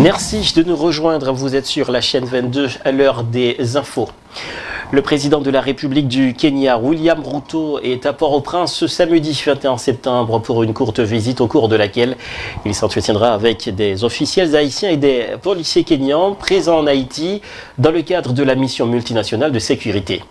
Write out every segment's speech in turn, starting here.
Merci de nous rejoindre. Vous êtes sur la chaîne 22 à l'heure des infos. Le président de la République du Kenya, William Ruto, est à Port-au-Prince ce samedi 21 septembre pour une courte visite au cours de laquelle il s'entretiendra avec des officiels haïtiens et des policiers kenyans présents en Haïti dans le cadre de la mission multinationale de sécurité.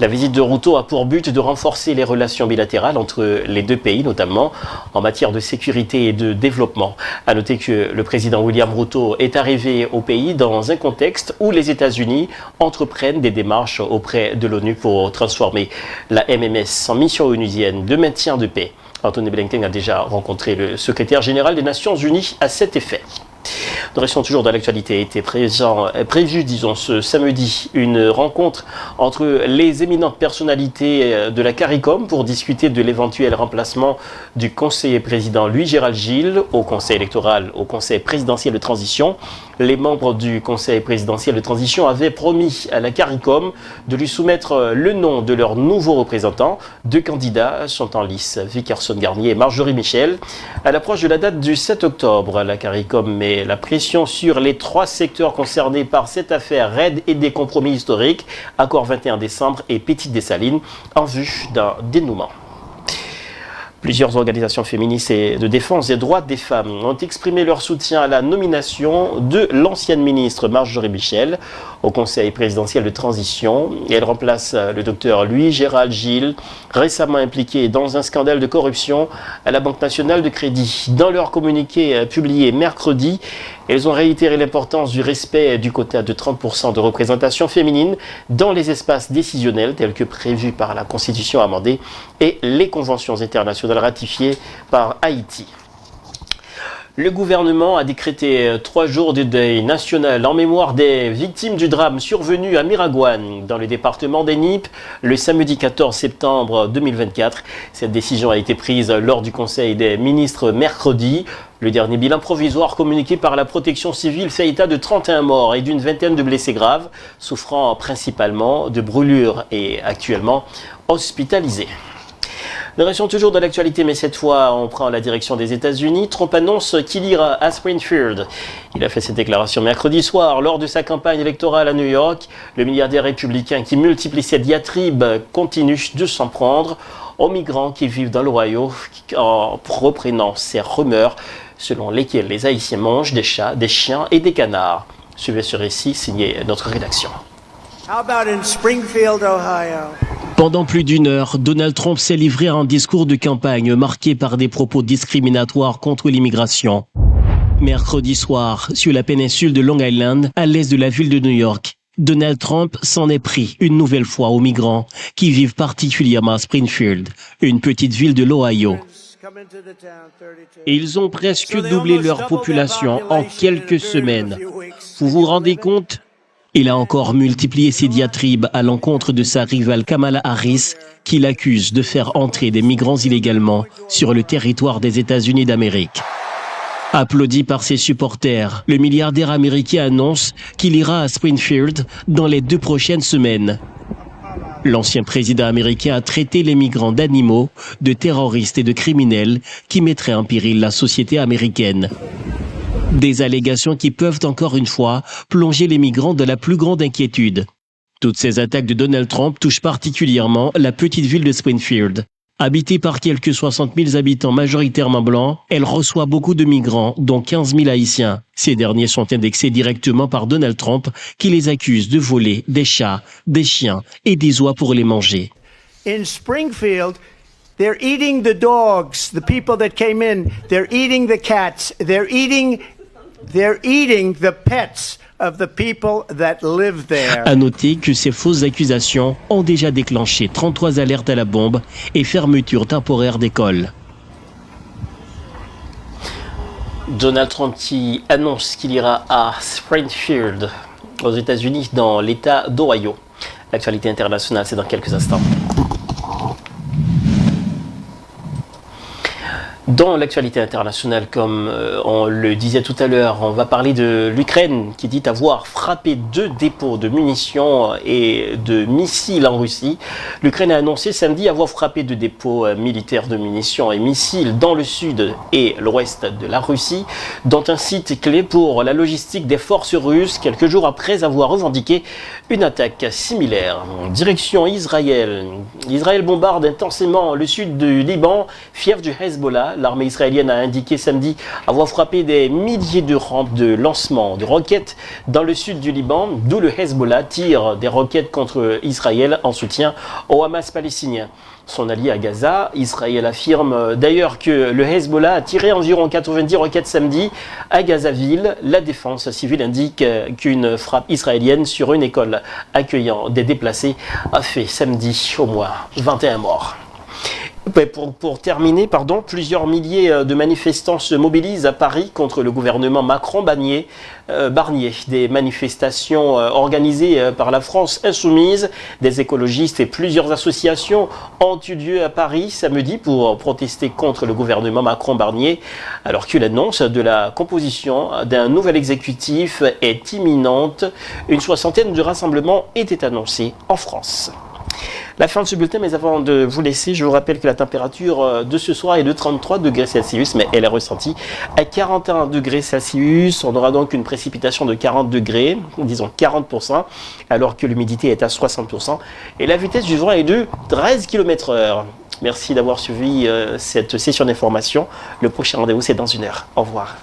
La visite de Ruto a pour but de renforcer les relations bilatérales entre les deux pays, notamment en matière de sécurité et de développement. À noter que le président William Ruto est arrivé au pays dans un contexte où les États-Unis entreprennent des démarches auprès de l'ONU pour transformer la MMS en mission onusienne de maintien de paix. Anthony Blinken a déjà rencontré le secrétaire général des Nations Unies à cet effet. Nous restons toujours dans l'actualité. Était prévu, ce samedi, une rencontre entre les éminentes personnalités de la CARICOM pour discuter de l'éventuel remplacement du conseiller président Louis-Gérald Gilles au conseil électoral, au conseil présidentiel de transition. Les membres du conseil présidentiel de transition avaient promis à la CARICOM de lui soumettre le nom de leur nouveau représentant. Deux candidats sont en lice, Vickerson Garnier et Marjorie Michel. À l'approche de la date du 7 octobre, la CARICOM met la pression sur les trois secteurs concernés par cette affaire raide et des compromis historiques, Accord 21 décembre et Petite Dessalines, en vue d'un dénouement. Plusieurs organisations féministes et de défense des droits des femmes ont exprimé leur soutien à la nomination de l'ancienne ministre Marjorie Michel au conseil présidentiel de transition. Elle remplace le docteur Louis-Gérald Gilles, récemment impliqué dans un scandale de corruption à la Banque nationale de crédit. Dans leur communiqué publié mercredi, elles ont réitéré l'importance du respect du quota de 30% de représentation féminine dans les espaces décisionnels tels que prévus par la Constitution amendée et les conventions internationales ratifiées par Haïti. Le gouvernement a décrété 3 jours de deuil national en mémoire des victimes du drame survenu à Miragouane, dans le département d'Enip, le samedi 14 septembre 2024. Cette décision a été prise lors du Conseil des ministres mercredi. Le dernier bilan provisoire communiqué par la protection civile fait état de 31 morts et d'une vingtaine de blessés graves, souffrant principalement de brûlures et actuellement hospitalisés. Nous restons toujours dans l'actualité, mais cette fois, on prend la direction des États-Unis. Trump annonce qu'il ira à Springfield. Il a fait cette déclaration mercredi soir lors de sa campagne électorale à New York. Le milliardaire républicain qui multiplie ses diatribes continue de s'en prendre aux migrants qui vivent dans l'Ohio en reprenant ces rumeurs selon lesquelles les Haïtiens mangent des chats, des chiens et des canards. Suivez ce récit signé notre rédaction. How about in Springfield, Ohio? Pendant plus d'une heure, Donald Trump s'est livré à un discours de campagne marqué par des propos discriminatoires contre l'immigration. Mercredi soir, sur la péninsule de Long Island, à l'est de la ville de New York, Donald Trump s'en est pris une nouvelle fois aux migrants qui vivent particulièrement à Springfield, une petite ville de l'Ohio. Et ils ont presque doublé leur population en quelques semaines. Vous vous rendez compte ? Il a encore multiplié ses diatribes à l'encontre de sa rivale Kamala Harris, qui l'accuse de faire entrer des migrants illégalement sur le territoire des États-Unis d'Amérique. Applaudi par ses supporters, le milliardaire américain annonce qu'il ira à Springfield dans les 2 prochaines semaines. L'ancien président américain a traité les migrants d'animaux, de terroristes et de criminels qui mettraient en péril la société américaine. Des allégations qui peuvent encore une fois plonger les migrants dans la plus grande inquiétude. Toutes ces attaques de Donald Trump touchent particulièrement la petite ville de Springfield. Habitée par quelques 60 000 habitants majoritairement blancs, elle reçoit beaucoup de migrants, dont 15 000 Haïtiens. Ces derniers sont indexés directement par Donald Trump, qui les accuse de voler des chats, des chiens et des oies pour les manger. In Springfield, they're eating the dogs, the people that came in. They're eating the cats. They're eating the pets of the people that live there. À noter que ces fausses accusations ont déjà déclenché 33 alertes à la bombe et fermeture temporaire d'écoles. Donald Trump qui annonce qu'il ira à Springfield, aux États-Unis, dans l'État d'Ohio. L'actualité internationale, c'est dans quelques instants. Dans l'actualité internationale, comme on le disait tout à l'heure, on va parler de l'Ukraine qui dit avoir frappé 2 dépôts de munitions et de missiles en Russie. L'Ukraine a annoncé samedi avoir frappé 2 dépôts militaires de munitions et missiles dans le sud et l'ouest de la Russie, dont un site clé pour la logistique des forces russes, quelques jours après avoir revendiqué une attaque similaire. Direction Israël. Israël bombarde intensément le sud du Liban, fief du Hezbollah. L'armée israélienne a indiqué samedi avoir frappé des milliers de rampes de lancement de roquettes dans le sud du Liban, d'où le Hezbollah tire des roquettes contre Israël en soutien au Hamas palestinien. Son allié à Gaza, Israël affirme d'ailleurs que le Hezbollah a tiré environ 90 roquettes samedi à Gazaville. La défense civile indique qu'une frappe israélienne sur une école accueillant des déplacés a fait samedi au moins 21 morts. Pour terminer, plusieurs milliers de manifestants se mobilisent à Paris contre le gouvernement Macron-Barnier. Des manifestations organisées par la France Insoumise, des écologistes et plusieurs associations ont eu lieu à Paris samedi pour protester contre le gouvernement Macron-Barnier, alors que l'annonce de la composition d'un nouvel exécutif est imminente. Une 60aine de rassemblements étaient annoncés en France. La fin de ce bulletin, mais avant de vous laisser, je vous rappelle que la température de ce soir est de 33 degrés Celsius, mais elle est ressentie à 41 degrés Celsius. On aura donc une précipitation de 40 degrés, disons 40%, alors que l'humidité est à 60%. Et la vitesse du vent est de 13 km/h. Merci d'avoir suivi cette session d'information. Le prochain rendez-vous, c'est dans 1 heure. Au revoir.